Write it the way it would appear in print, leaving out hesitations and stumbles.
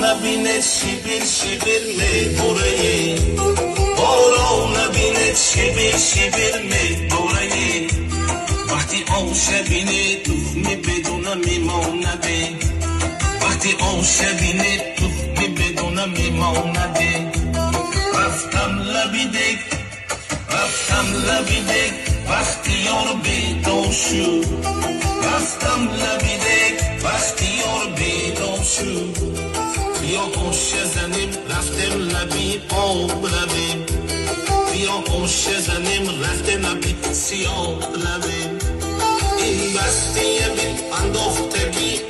نبینه شیبیر شیبیر میبوره، باران نبینه شیبیر شیبیر میبوره. وقتی آشه بینه تخمی بدونه میمانده، وقتی آشه بینه تخمی بدونه میمانده. رفتم لبیدک، رفتم لبیدک وقتی یار بیدار شد، رفتم لبیدک وقتی یار بیدار شد. بیا آشه زنیم رفتم لبی آب لبیم، بیا آشه زنیم رفتم لبی سیاه لبیم. این بسته بی انداختگی